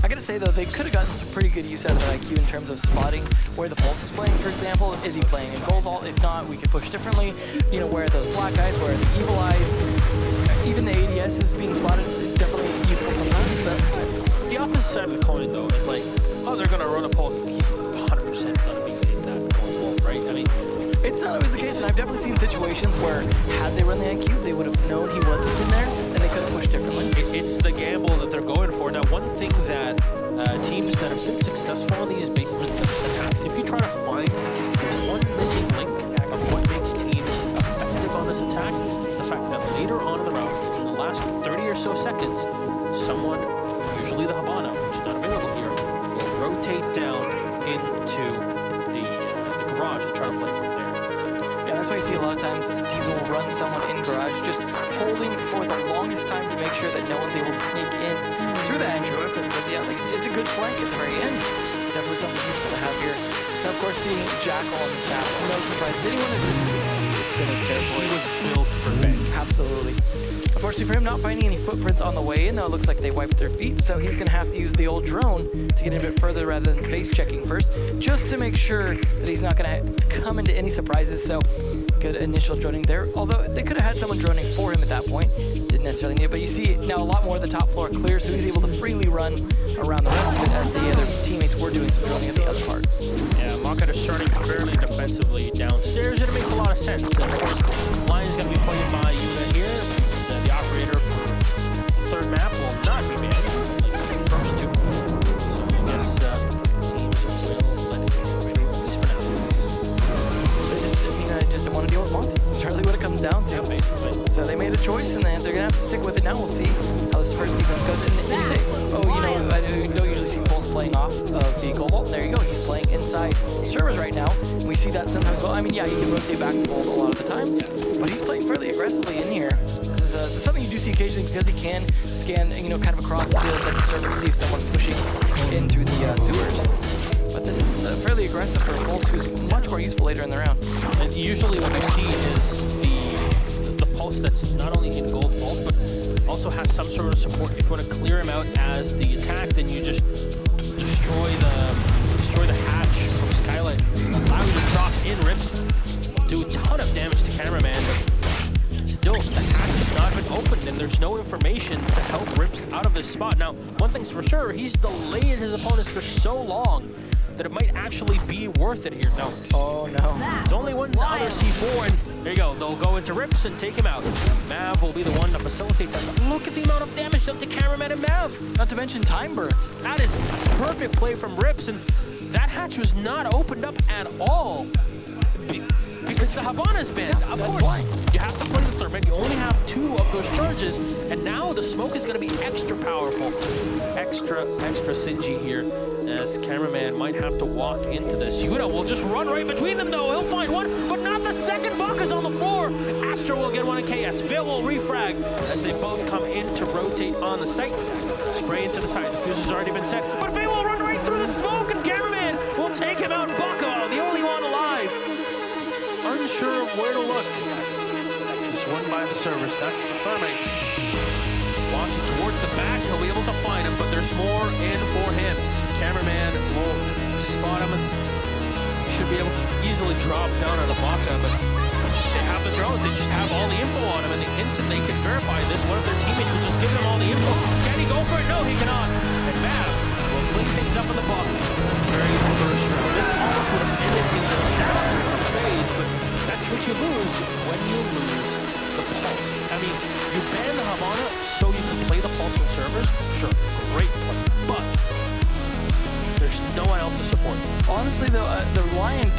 I gotta say though, they could have gotten some pretty good use out of that IQ in terms of spotting where the Pulse is playing, for example. Is he playing in Gold Vault? If not, we could push differently. You know, where are those black eyes, where are the evil eyes? Even the ADS is being spotted, definitely useful sometimes. So. The opposite side of the coin though is like, oh, they're gonna run a Pulse. He's 100% gonna be in that Gold Vault, right? I mean, it's not always the case, and I've definitely seen situations where had they run the IQ, they would have known he wasn't in there, and they could have pushed differently. It's the gamble that they're going for. Now, one thing that teams that have been successful on these basement attacks, if you try to find one missing link of what makes teams effective on this attack, is the fact that later on in the round, in the last 30 or so seconds, someone, usually the Habana, which is not available here, will rotate down into the garage and try to play from there. Yeah, that's why you see a lot of times teams will run someone in garage, just holding for the longest time to make sure that no one's able to sneak in through the entry, because yeah, like it's a good flank at the very end. Definitely something useful to have here. Now, of course, seeing Jackal on this map, no surprise to anyone that this is Spinner's territory. He was built for Bang. Absolutely. Unfortunately for him, not finding any footprints on the way in, though it looks like they wiped their feet, so he's going to have to use the old drone to get in a bit further rather than face checking first, just to make sure that he's not going to come into any surprises. So good initial droning there, although they could have had someone droning for him at that point. Didn't necessarily need it, but you see now a lot more of the top floor clear, so he's able to freely run around the rest of it as the other teammates were doing some droning at the other parts. Yeah, Maka is starting fairly defensively downstairs, and it makes a lot of sense. And of course, Lion is going to be played by Yuka here. The operator for third map will not be banned, like the first two. So I guess teams will let it go, at least for now. They just don't want to deal with Monty. That's really what it comes down to. Yeah, basically. So they made a choice, and they're going to have to stick with it now. We'll see how this first defense goes. And you say, oh, you know, I don't usually see Pulse playing off of the Gold Vault. And there you go. He's playing inside servers right now. And we see that sometimes. Well, I mean, yeah, he can rotate back and forth a lot of the time, but he's playing fairly aggressively in here. This is something you do see occasionally because he can scan, you know, kind of across the other side of the server to see if someone's pushing in through the sewers. But this is fairly aggressive for Pulse, who's much more useful later in the round. And usually what you see is the Pulse that's not only in Gold Vault, but also has some sort of support. If you want to clear him out as the attack, then you just destroy the hatch from Skylight, allow you to drop in rips, do a ton of damage to Cameraman, but still the hatch has not been opened, and there's no information to help Rips out of this spot. Now, one thing's for sure, he's delayed his opponents for so long that it might actually be worth it here. No. Oh, no. There's only one other C4, and there you go. They'll go into Rips and take him out. Mav will be the one to facilitate that. But look at the amount of damage done to Cameraman and Mav. Not to mention time burnt. That is perfect play from Rips, and that hatch was not opened up at all. Because the Habana's banned. Of course, why. you have to play the third man. You only have 2 of those charges, and now the smoke is going to be extra powerful. Extra singy here, as Cameraman might have to walk into this. Yuta will just run right between them, though. He'll find one, but not the second. Baka's on the floor. Astro will get one in KS. Phil will refrag as they both come in to rotate on the site. Spray into the side. The fuse has already been set, but Phil will run right through the smoke, and Cameraman will take him out. Baka, the only one alive. Unsure of where to look. He's won by the servers. That's the thermite. Walking towards the back, he'll be able to find him, but there's more in for him. Cameraman will spot him. Should be able to easily drop down on the Baka, but they have the drone. They just have all the info on him, and the instant they can verify this, one of their teammates will just give them all the info. Can he go for it? No, he cannot. And Mav will clean things up in the Baka. Very first round. This almost would have ended in disaster phase, but that's what you lose when you lose the Pulse. I mean, you ban the Habana so you can play the Pulse on servers. Sure, great play, but there's no one else to support. Honestly, though, the Lion